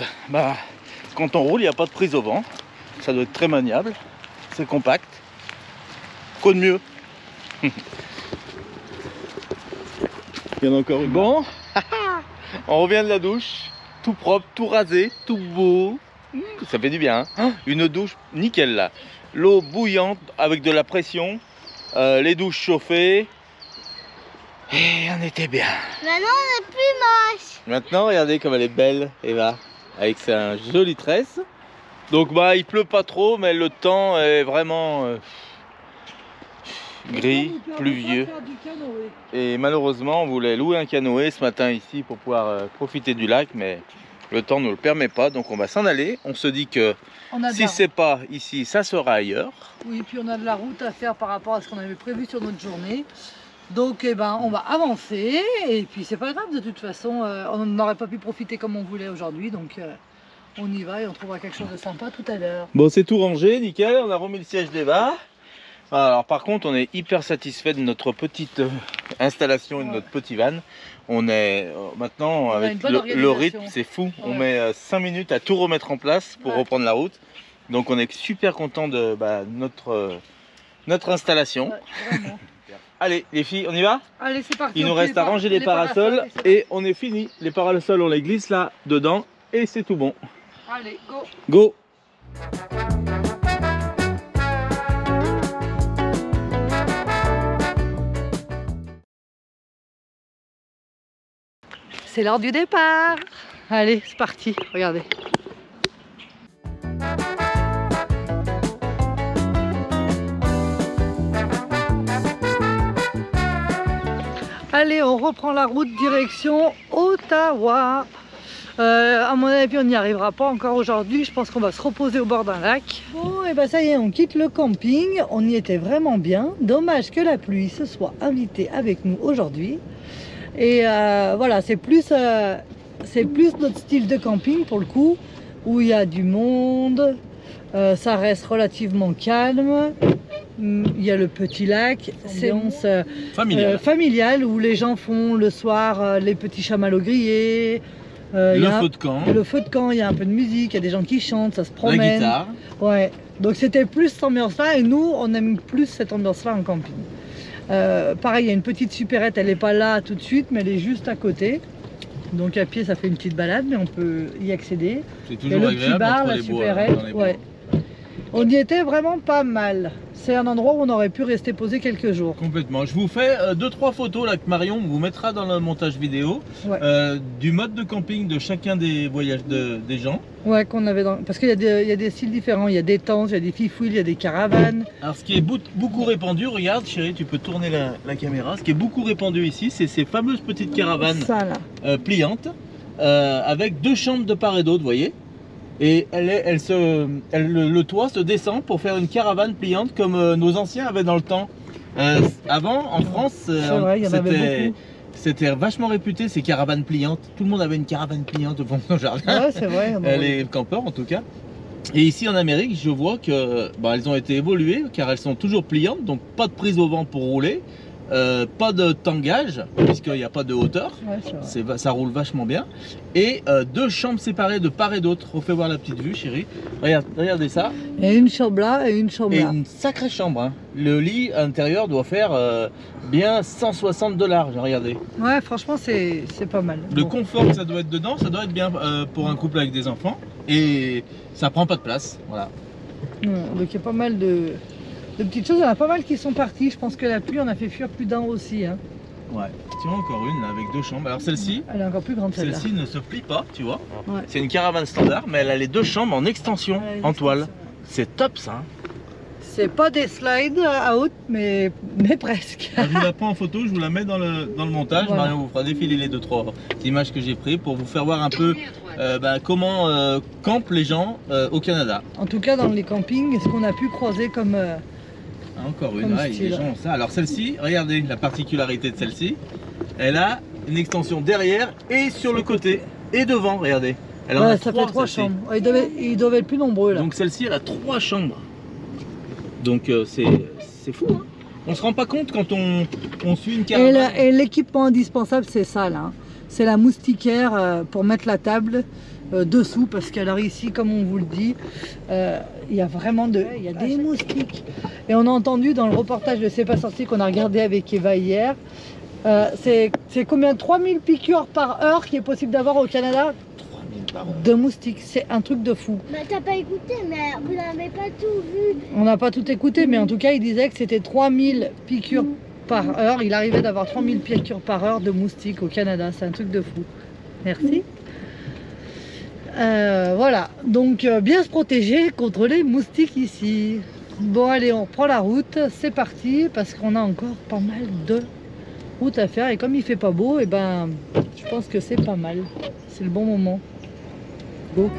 quand on roule, il n'y a pas de prise au vent. Ça doit être très maniable, c'est compact. Quoi de mieux? Il y en a encore une. Bon, on revient de la douche, tout propre, tout rasé, tout beau. Ça fait du bien, hein. Une douche nickel là. L'eau bouillante avec de la pression, les douches chauffées. Et on était bien. Maintenant, on est plus moche. Maintenant, regardez comme elle est belle, Eva, avec sa jolie tresse. Donc il pleut pas trop, mais le temps est vraiment gris, pluvieux. Et malheureusement, on voulait louer un canoë ce matin ici pour pouvoir profiter du lac, mais le temps ne le permet pas, donc on va s'en aller. On se dit que si c'est pas ici, ça sera ailleurs. Oui, puis on a de la route à faire par rapport à ce qu'on avait prévu sur notre journée. Donc eh ben, on va avancer et puis c'est pas grave, de toute façon, on n'aurait pas pu profiter comme on voulait aujourd'hui, donc on y va et on trouvera quelque chose de sympa tout à l'heure. Bon, c'est tout rangé, nickel, on a remis le siège d'Eva. Alors par contre, on est hyper satisfait de notre petite installation et de notre petit van. On est maintenant, On a avec une bonne le organisation. rythme, c'est fou. On Ouais. met 5 minutes à tout remettre en place pour Ouais. reprendre la route. Donc on est super content de notre installation. Ouais, vraiment. Allez les filles, on y va? Allez, c'est parti. Il on nous fait reste à ranger les parasols c'est et on est fini. Les parasols, on les glisse là dedans et c'est tout bon. parti. Allez, go. Go! C'est l'heure du départ. Allez, c'est parti, regardez. Allez, on reprend la route direction Ottawa. À mon avis, on n'y arrivera pas encore aujourd'hui. Je pense qu'on va se reposer au bord d'un lac. Bon, et ben ça y est, on quitte le camping. On y était vraiment bien. Dommage que la pluie se soit invitée avec nous aujourd'hui. Et voilà, c'est plus notre style de camping pour le coup, où il y a du monde. Ça reste relativement calme. Il y a le petit lac, séance familiale où les gens font le soir les petits chamallows grillés. Le feu de camp, Le feu de camp, il y a un peu de musique, il y a des gens qui chantent, ça se promène. la guitare. Ouais, donc c'était plus cette ambiance-là et nous, on aime plus cette ambiance-là en camping. Pareil, il y a une petite supérette, elle n'est pas là tout de suite, mais elle est juste à côté. Donc à pied, ça fait une petite balade, mais on peut y accéder. C'est Il y a toujours le petit agréable bar, entre la les bois. supérette. Dans les bois. Ouais. On y était vraiment pas mal. C'est un endroit où on aurait pu rester posé quelques jours. Complètement. Je vous fais 2-3 photos là que Marion vous mettra dans le montage vidéo Ouais. du mode de camping de chacun des voyages des gens. Ouais, qu'on avait dans... Parce qu'il y a des styles différents. Il y a des tentes, il y a des fifouilles, il y a des caravanes. Alors ce qui est beaucoup répandu, regarde chérie, tu peux tourner la caméra. Ce qui est beaucoup répandu ici, c'est ces fameuses petites caravanes Ça là. pliantes avec 2 chambres de part et d'autre, vous voyez. Et le toit se descend pour faire une caravane pliante comme nos anciens avaient dans le temps. Avant, en France, C'est vrai, il y en avait beaucoup. c'était vachement réputé ces caravanes pliantes. Tout le monde avait une caravane pliante au fond de son jardin. Ouais, c'est vrai. Les campeurs en tout cas. Et ici en Amérique, je vois que elles ont été évoluées car elles sont toujours pliantes, donc pas de prise au vent pour rouler, pas de tangage puisqu'il n'y a pas de hauteur. Ouais, c'est vrai. Ça roule vachement bien. Et 2 chambres séparées de part et d'autre. On fait voir la petite vue, chérie. Regardez ça. Il y a une chambre là et une chambre Et là. une sacrée chambre. Hein. Le lit intérieur doit faire bien $160. Regardez. Ouais, franchement, c'est pas mal. Le Bon. confort que ça doit être dedans, ça doit être bien pour un couple avec des enfants. Et ça prend pas de place. Voilà. Donc il y a pas mal de petites choses. Il y en a pas mal qui sont partis. Je pense que la pluie en a fait fuir plus d'un aussi. Hein. Ouais. Tu vois encore une là, avec 2 chambres. Alors celle-ci. Elle est encore plus grande celle-là. Celle-ci ne se plie pas, tu vois. Ouais. C'est une caravane standard, mais elle a les 2 chambres en extension, Ouais, en toile. extension. C'est top ça. Hein. C'est pas des slides à haute, mais presque. Je vous la prends en photo, je vous la mets dans le montage. Voilà. Marion vous fera défiler les 2-3 images que j'ai prises pour vous faire voir un peu comment campent les gens au Canada. En tout cas, dans les campings, ce qu'on a pu croiser comme... Encore une, Comme ouais, style. les gens ont ça. Alors celle-ci, regardez la particularité de celle-ci, elle a une extension derrière et sur le côté et devant, regardez. Elle en Ouais, a ça fait 3 celle-ci. chambres. Ouais, ils doivent être plus nombreux là. Donc celle-ci, elle a 3 chambres. Donc c'est fou, hein. On se rend pas compte quand on suit une caravane. Et l'équipement indispensable, c'est ça là. C'est la moustiquaire pour mettre la table dessous, parce qu'alors ici, comme on vous le dit, il y a vraiment il y a des moustiques. Et on a entendu dans le reportage de C'est pas sorti qu'on a regardé avec Eva hier, c'est combien, 3000 piqûres par heure qui est possible d'avoir au Canada 3000 par an. de moustiques. C'est un truc de fou. Bah, t'as pas écouté, mais vous n'avez pas tout vu. On n'a pas tout écouté, mais en tout cas, il disait que c'était 3000 piqûres par heure. Il arrivait d'avoir 3000 piqûres par heure de moustiques au Canada. C'est un truc de fou. Merci. Voilà, donc bien se protéger contre les moustiques ici. Bon, allez, on reprend la route. C'est parti, parce qu'on a encore pas mal de route à faire. Et comme il fait pas beau, et ben, je pense que c'est pas mal. C'est le bon moment. Go.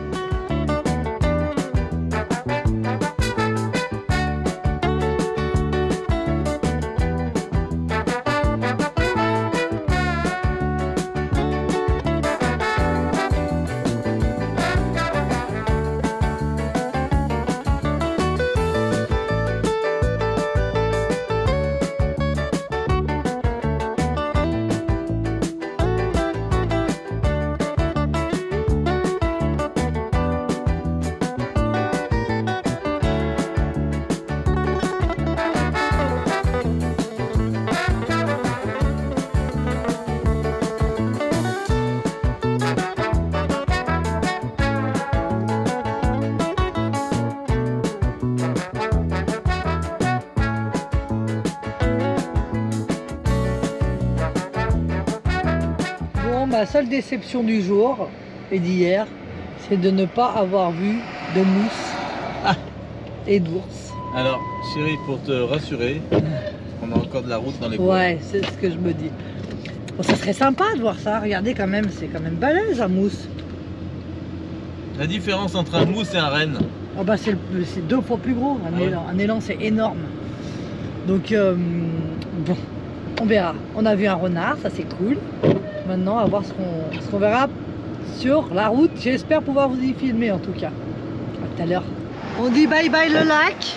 Ma seule déception du jour et d'hier, c'est de ne pas avoir vu de mousse et d'ours. Alors chérie, pour te rassurer, on a encore de la route dans les bois. Ouais, c'est ce que je me dis. Bon, ça serait sympa de voir ça. Regardez quand même, c'est quand même balèze un mousse. La différence entre un mousse et un renne. Ah bah c'est 2 fois plus gros. Un ouais. élan, un élan c'est énorme. Donc bon, on verra. On a vu un renard, ça c'est cool. Maintenant, à voir ce qu'on verra sur la route. J'espère pouvoir vous y filmer en tout cas. À tout à l'heure. On dit bye bye le lac.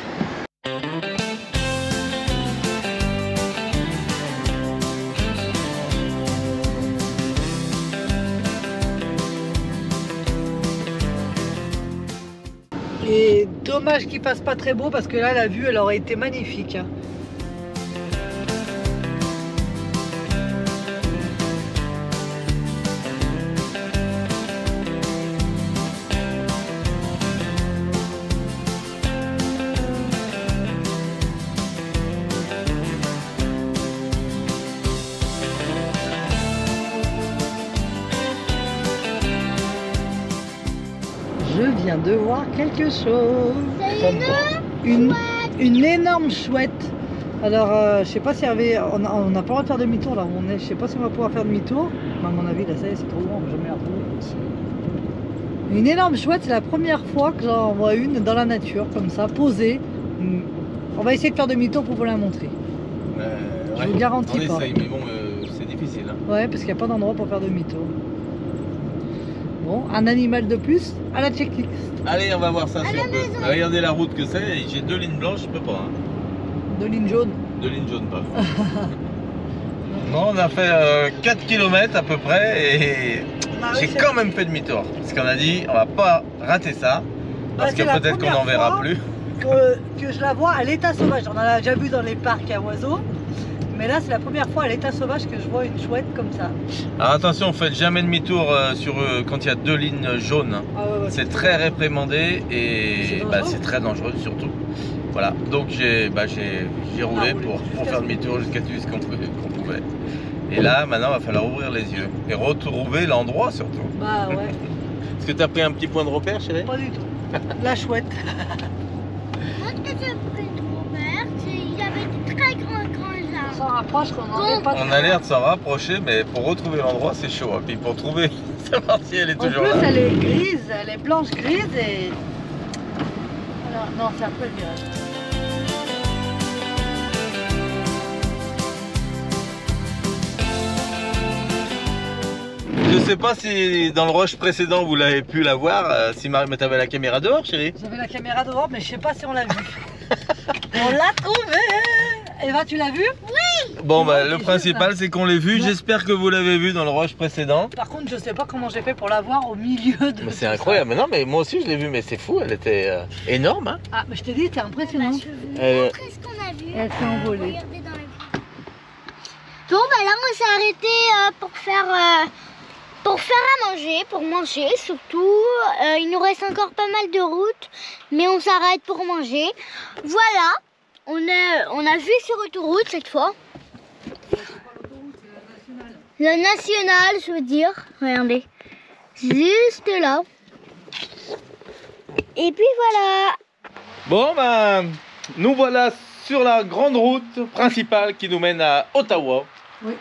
Et dommage qu'il fasse pas très beau, parce que là la vue elle aurait été magnifique. Je viens de voir quelque chose. C'est Une énorme chouette. Alors, je sais pas si Hervé, on n'a pas le droit de faire demi-tour là où on est. Je sais pas si on va pouvoir faire demi-tour. Mais à mon avis, là, ça y est, c'est trop loin, on va jamais la retrouver. Une énorme chouette, c'est la première fois que j'en vois une dans la nature, comme ça, posée. On va essayer de faire demi-tour pour vous la montrer. Je vous garantis on pas. essaye, mais bon, c'est difficile. Hein. Ouais, parce qu'il n'y a pas d'endroit pour faire demi-tour. Bon, un animal de plus à la checklist. Allez, on va voir ça si on peut. Regardez la route que c'est. J'ai 2 lignes blanches, je peux pas. Hein. 2 lignes jaunes. 2 lignes jaunes, pas. Bon, on a fait 4 km à peu près et j'ai quand même fait demi-tour. Parce qu'on a dit, on va pas rater ça. Parce que peut-être qu'on n'en verra plus. Que je la vois à l'état sauvage. On en a déjà vu dans les parcs à oiseaux. Mais là, c'est la première fois à l'état sauvage que je vois une chouette comme ça. Alors attention, faites jamais demi-tour quand il y a 2 lignes jaunes. Ah ouais, C'est très réprimandé et c'est très dangereux surtout. Voilà, donc j'ai roulé pour faire demi-tour jusqu'à ce qu'on pouvait. Et là, maintenant, il va falloir ouvrir les yeux et retrouver l'endroit surtout. Bah ouais, Est-ce que tu as pris un petit point de repère, chérie? pas du tout. La chouette. Est-ce que tu as pris s'en rapproche, qu'on n'en est pas. On a l'air de s'en rapprocher, mais pour retrouver l'endroit, c'est chaud. Et puis pour trouver, savoir si elle est En toujours plus, là. elle est grise, elle est blanche grise et. Voilà. Non, c'est après le virage. Je sais pas si dans le rush précédent vous l'avez pu la voir, si Marie, mais t'avais la caméra dehors, chérie. J'avais la caméra dehors, mais je sais pas si on l'a vu. On l'a trouvé. Eva, tu l'as vu? Bon, bah, Ouais, le c'est principal, juste, c'est qu'on l'ait vu. Ouais. J'espère que vous l'avez vu dans le rush précédent. Par contre, je sais pas comment j'ai fait pour la voir au milieu de. Mais tout c'est ça. incroyable. Mais non, mais moi aussi je l'ai vu, mais c'est fou. Elle était énorme. Hein. Ah, mais je t'ai dit, c'est impressionnant. Je vais vous Euh, montrer ce qu'on a vu. Elle s'est envolée. Regardez dans la... Bon, bah là, on s'est arrêté pour faire à manger, pour manger surtout. Il nous reste encore pas mal de route, mais on s'arrête pour manger. Voilà, on a vu sur autoroute cette fois. La nationale, je veux dire. Regardez, juste là. Et puis voilà. Bon, ben, nous voilà sur la grande route principale qui nous mène à Ottawa. Oui.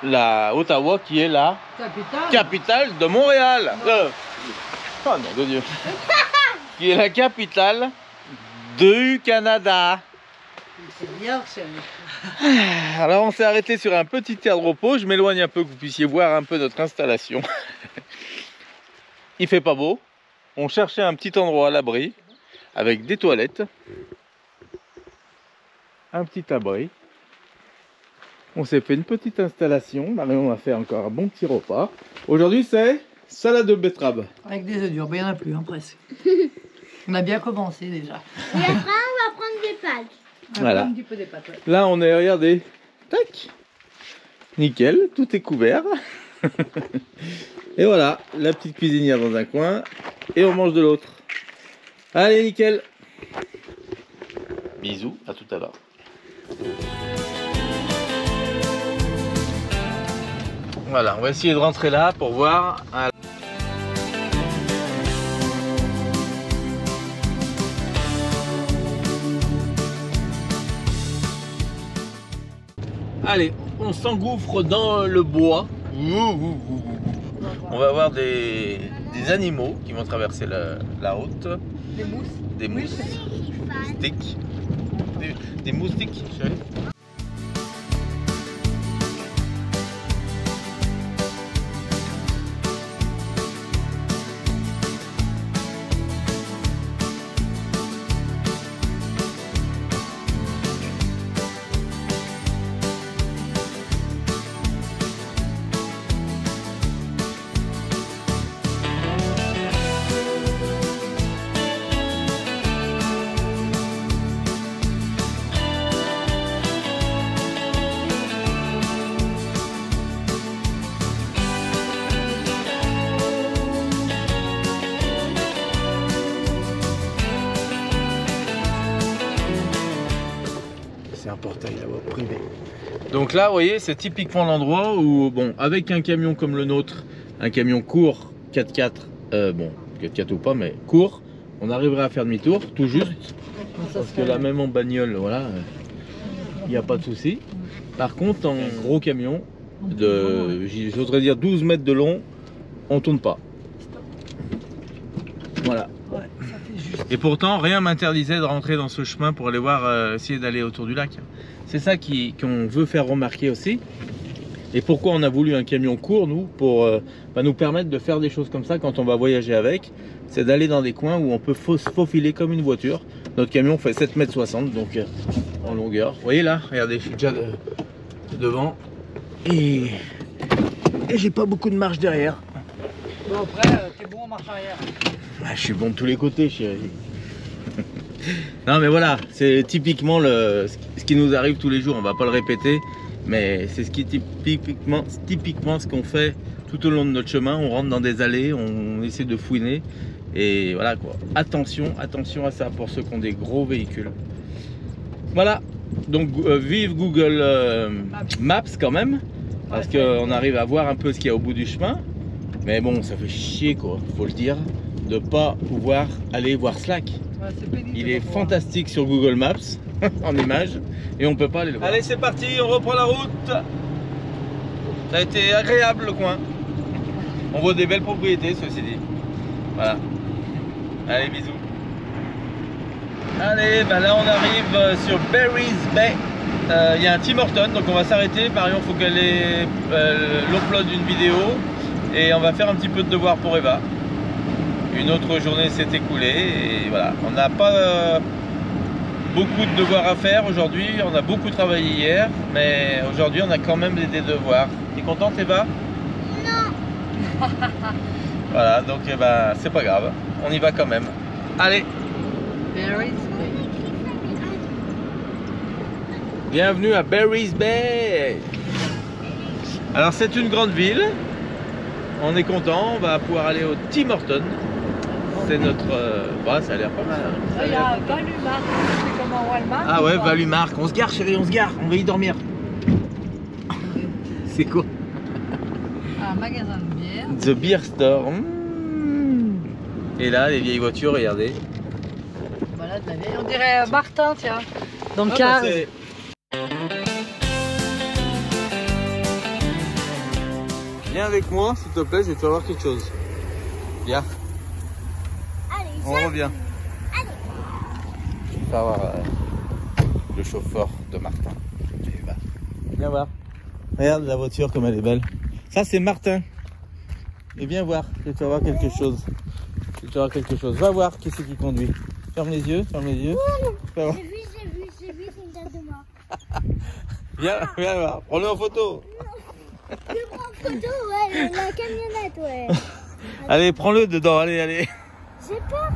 La Ottawa qui est la Capitale. capitale de Montréal. Oh non, de Dieu. Qui est la capitale du Canada. C'est bien, chérie. Alors on s'est arrêté sur un petit terre de repos. Je m'éloigne un peu que vous puissiez voir un peu notre installation. Il fait pas beau. On cherchait un petit endroit à l'abri avec des toilettes. Un petit abri. On s'est fait une petite installation. Marion a fait encore un bon petit repas. Aujourd'hui c'est salade de betterave. Avec des œufs durs, ben, il n'y en a plus, hein, presque. On a bien commencé déjà. Et après, on va prendre des pâtes. On a Voilà. pris un petit peu des pâtes, ouais. Là on est, regardez, tac, nickel, tout est couvert. Et voilà, la petite cuisinière dans un coin et on mange de l'autre. Allez, nickel. Bisous, à tout à l'heure. Voilà, on va essayer de rentrer là pour voir. Allez, on s'engouffre dans le bois. On va voir des animaux qui vont traverser la route. Des mousses. Des mousses. Moustiques. Des moustiques, chérie. C'est un portail là-bas privé. Donc là, vous voyez, c'est typiquement l'endroit où, bon, avec un camion comme le nôtre, un camion court 4x4, bon, 4x4 ou pas, mais court, on arriverait à faire demi-tour, tout juste. Parce que là, même en bagnole, voilà, il n'y a pas de souci. Par contre, en gros camion, j'oserais dire 12 mètres de long, on tourne pas. Voilà. Ouais, ça fait juste. Et pourtant, rien m'interdisait de rentrer dans ce chemin pour aller voir, essayer d'aller autour du lac. C'est ça qu'on veut faire remarquer aussi. Et pourquoi on a voulu un camion court, nous, pour nous permettre de faire des choses comme ça quand on va voyager avec. C'est d'aller dans des coins où on peut se faufiler comme une voiture. Notre camion fait 7,60 m, donc en longueur. Vous voyez là, regardez, je suis déjà devant. Et j'ai pas beaucoup de marge derrière. Bon, après, t'es bon en marche arrière. Ah, je suis bon de tous les côtés, chérie. Non mais voilà, c'est typiquement ce qui nous arrive tous les jours, on va pas le répéter, mais c'est ce qui est typiquement ce qu'on fait tout au long de notre chemin. On rentre dans des allées, on essaie de fouiner, et voilà quoi. Attention à ça pour ceux qui ont des gros véhicules. Voilà, donc vive Google Maps quand même, parce qu'on arrive à voir un peu ce qu'il y a au bout du chemin, mais bon, ça fait chier quoi, faut le dire, de pas pouvoir aller voir Slack. Ouais, c'est pénible. Il est fantastique sur Google Maps, en image et on peut pas aller le voir. Allez, c'est parti, on reprend la route. Ça a été agréable le coin. On voit des belles propriétés, ceci dit. Voilà. Allez, bisous. Allez, bah là on arrive sur Barry's Bay. Il y a un Tim Hortons, donc on va s'arrêter. Par exemple, il faut qu'elle l'upload une vidéo et on va faire un petit peu de devoir pour Eva. Une autre journée s'est écoulée et voilà. On n'a pas beaucoup de devoirs à faire aujourd'hui. On a beaucoup travaillé hier, mais aujourd'hui on a quand même des devoirs. T'es contente, Eva? Non. Voilà, donc eh ben, c'est pas grave. On y va quand même. Allez. Bienvenue à Barry's Bay. Alors c'est une grande ville. On est content, on va pouvoir aller au Tim Hortons. C'est notre... bah, ça a l'air pas mal. Hein. Il y a Valumark, c'est comme en Walmart. Ah ouais, Valumark. On se gare chérie, on se gare. On va y dormir. C'est quoi? Un magasin de bière. The Beer Store. Et là, les vieilles voitures, regardez. Voilà, de la vieille. On dirait Martin, tiens. Dans le Ah, cas. bah, viens avec moi, s'il te plaît, je vais te faire voir quelque chose. Viens. Allez, On revient. Je vais faire voir le chauffeur de Martin. Viens voir. Regarde la voiture comme elle est belle. Ça c'est Martin. Et viens voir, je vais te voir quelque chose. Je vais te voir quelque chose. Va voir qui c'est qui conduit. Ferme les yeux, ferme les yeux. J'ai vu, c'est une tête de moi. Viens voir, prends-le en photo. Je prends en photo, ouais, la camionnette, ouais. Allez, prends-le dedans, allez. J'ai peur.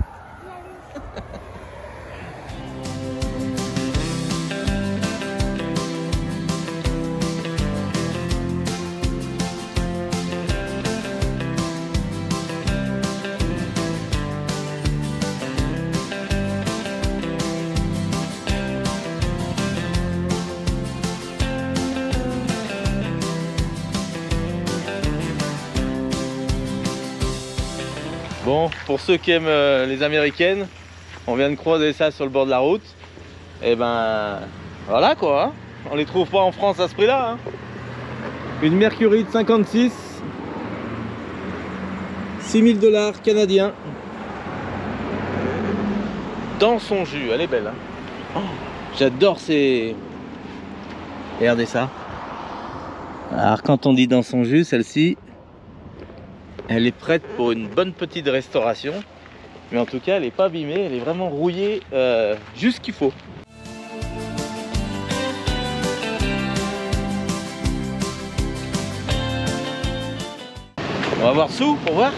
Bon, pour ceux qui aiment les américaines, on vient de croiser ça sur le bord de la route. Et ben voilà quoi, hein. On les trouve pas en France à ce prix-là. Hein. Une Mercury de 56, 6 000 $ canadiens. Dans son jus, elle est belle. Hein. Oh, j'adore ces... Regardez ça. Alors quand on dit dans son jus, celle-ci, elle est prête pour une bonne petite restauration. Mais en tout cas, elle n'est pas abîmée, elle est vraiment rouillée juste ce qu'il faut. On va voir sous pour voir.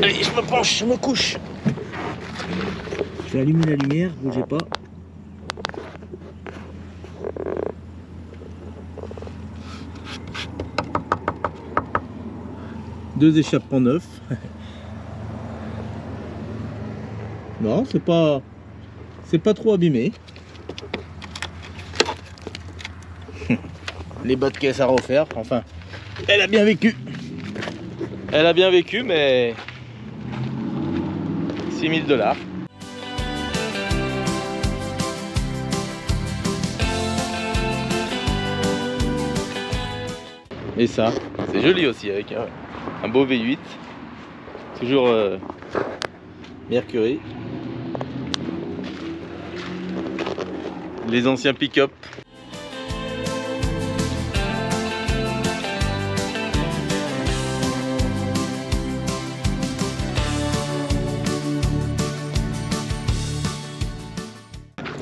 Allez, je me penche, je me couche. Je vais allumer la lumière, bougez pas. Deux échappements neufs. Non, c'est pas trop abîmé. Les bas de caisse à refaire. Enfin, elle a bien vécu. Elle a bien vécu, mais 6 000 $. Et ça, c'est joli aussi avec un beau V8. Toujours Mercury. Les anciens pick-up.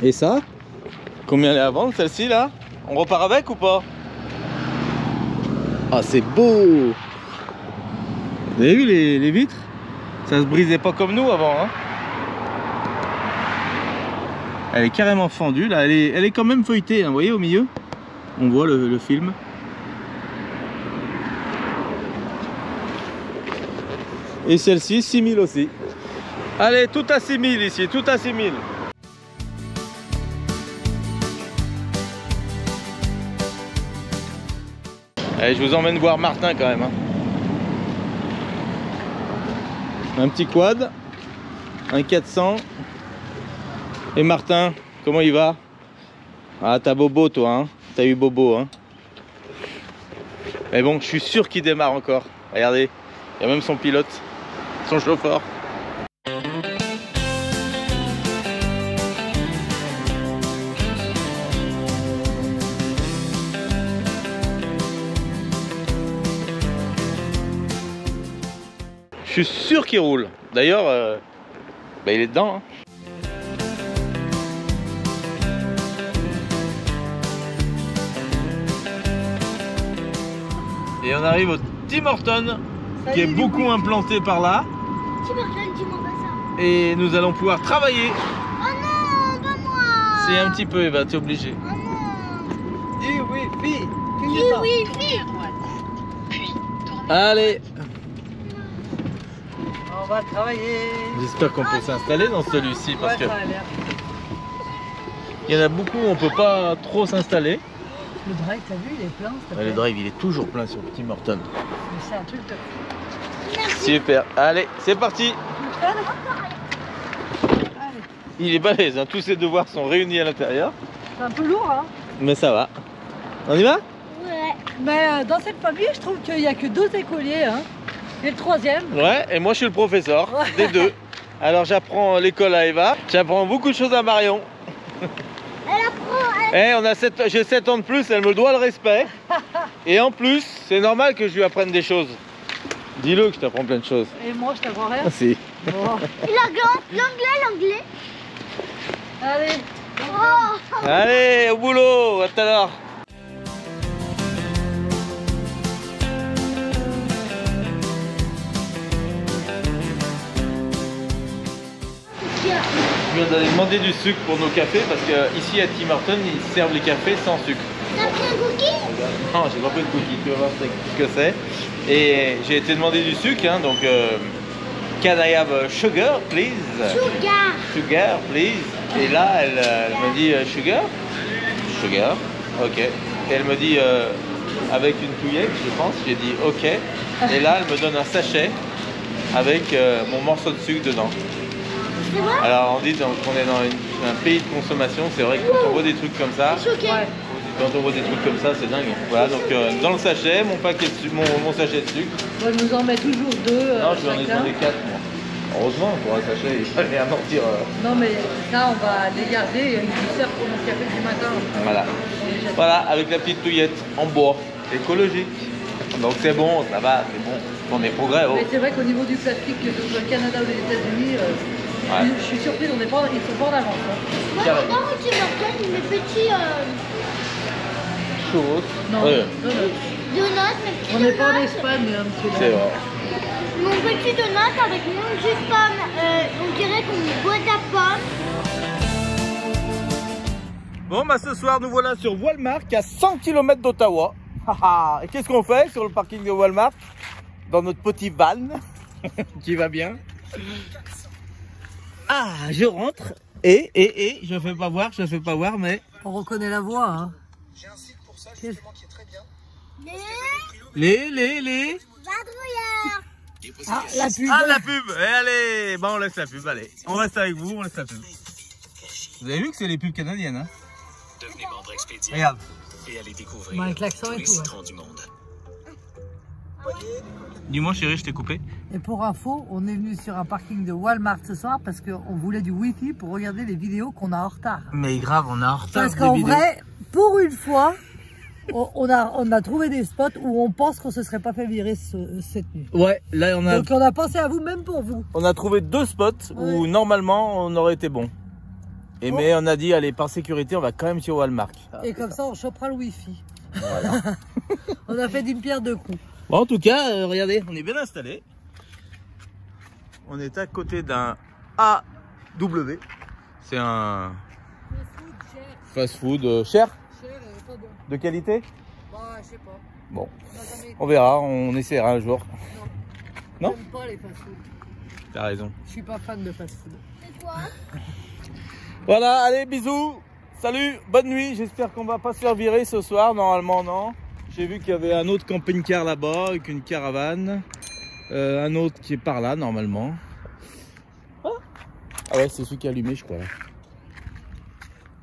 Et ça, combien elle est à vendre celle-ci là? On repart avec ou pas? Ah, c'est beau! Vous avez vu les vitres? Ça se brisait pas comme nous avant, hein? Elle est carrément fendue là, elle est quand même feuilletée, hein, vous voyez au milieu? On voit le film. Et celle-ci, 6 000 aussi. Allez, tout à 6 000 ici, tout à 6 000. Allez, je vous emmène voir Martin quand même. Hein. Un petit quad, un 400 et Martin Comment il va? Ah, t'as bobo toi, hein? T'as eu bobo, hein? Mais bon, je suis sûr qu'il démarre encore. Regardez, il y a même son pilote, son chauffeur. Je suis sûr qu'il roule. D'ailleurs, bah, il est dedans, hein. Et on arrive au Tim Hortons, qui est beaucoup implanté par là. Tim Hortons, dis-moi pas ça. Et nous allons pouvoir travailler. Oh non, pas moi. C'est un petit peu, Eva, t'es obligé. Oh non. Du wifi. Oui, oui. Allez, On va travailler. j'espère qu'on peut s'installer dans celui-ci parce que Ouais, ça a l'air. il y en a beaucoup où on peut pas trop s'installer. Le drive, t'as vu, il est plein. s'il te Le plaît. drive, il est toujours plein sur Tim Hortons. Mais c'est un truc de fou. Super, allez, c'est parti. Allez. Il est balèze, hein. Tous ses devoirs sont réunis à l'intérieur, C'est un peu lourd, hein. mais ça va. On y va? Ouais. Mais dans cette famille, je trouve qu'il n'y a que 2 écoliers, hein. Et le 3e. Ouais, et moi je suis le professeur des deux. Alors j'apprends l'école à Eva, j'apprends beaucoup de choses à Marion. Elle apprend. J'ai 7 ans de plus, elle me doit le respect. Et en plus, c'est normal que je lui apprenne des choses. Dis-le que je t'apprends plein de choses. Et moi, je t'apprends rien. Ah si. Bon. L'anglais. Allez. Oh. Allez, au boulot, à tout à l'heure. Je viens d'aller demander du sucre pour nos cafés parce que ici à Tim Hortons, ils servent les cafés sans sucre. T'as pris un cookie? Non, j'ai pas pris de cookies, tu vas voir ce que c'est. Et j'ai été demander du sucre, hein, donc can I have sugar, please? Sugar. Sugar, please. Et là, elle me dit sugar? Sugar, ok. Et elle me dit avec une touillette, je pense. J'ai dit ok. Et là, elle me donne un sachet avec mon morceau de sucre dedans. C'est vrai? Alors on dit qu'on est dans un pays de consommation, c'est vrai que quand on voit des trucs comme ça, Choqué. Ouais. quand on voit des trucs comme ça, c'est dingue. Voilà, donc dans le sachet, mon sachet de sucre. Moi, je nous en mets toujours 2 Non, je vais en ai chacun. demandé 4 moi. Heureusement, pour un sachet, il fallait amortir. Non, mais ça, on va les garder et ils nous servent pour notre café du matin. Voilà. On les jette. Voilà, avec la petite touillette en bois, écologique. Donc c'est bon, ça va, c'est bon. On est progrès. Oh. Mais c'est vrai qu'au niveau du plastique, que ce soit le Canada ou les États-Unis, Ouais. je suis surprise, ils sont pas en avance. Hein. Moi, Carrément. j'adore au Tim Hortons mes petits Churros. Non, Ouais, non, non. donuts, mes petits On n'est pas en donuts. Espagne, monsieur. c'est vrai. Mon petit donut avec mon jus de pomme, on dirait comme une boîte à pommes. Bon, bah ce soir, nous voilà sur Walmart, à 100 km d'Ottawa. Et qu'est-ce qu'on fait sur le parking de Walmart? Dans notre petit van, qui va bien. Ah, je rentre. Et, je fais pas voir, mais... On reconnaît la voix, hein. J'ai un site pour ça justement qui est très bien. Les Les... vadrouillards. Ah, la pub. Ah, la pub. Allez, bon, on laisse la pub, allez. On reste avec vous, on laisse la pub. Vous avez vu que c'est les pubs canadiennes, hein? Devenez membre Expedia Regarde. et allez découvrir Avec l'accent tous et les tout, ouais. citrons du monde. Dis-moi, chérie, je t'ai coupé. Et pour info, on est venu sur un parking de Walmart ce soir parce qu'on voulait du wifi pour regarder les vidéos qu'on a en retard. Mais grave, on est en retard. Parce qu'en vrai, pour une fois, on a trouvé des spots où on pense qu'on se serait pas fait virer cette nuit. Ouais, là, Donc on a pensé à vous, même pour vous. on a trouvé 2 spots où normalement on aurait été bon. Et mais on a dit, allez, par sécurité, on va quand même sur Walmart. Et comme ça, on chopera le wifi. Voilà. On a fait d'une pierre deux coups. Bon, en tout cas, regardez, on est bien installé. On est à côté d'un AW. C'est un fast-food cher, Pas bon. de qualité. Bah, je sais pas. Bon, On a jamais été. on verra, on essaiera un jour. Non. J'aime pas les fast-food. T'as raison. Je suis pas fan de fast-food. C'est quoi? Voilà, allez, bisous. Salut, bonne nuit. J'espère qu'on va pas se faire virer ce soir. Normalement, non. J'ai vu qu'il y avait un autre camping-car là-bas avec une caravane. Un autre qui est par là, normalement. Ah ouais, c'est celui qui est allumé, je crois. Là.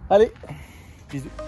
Allez, bisous.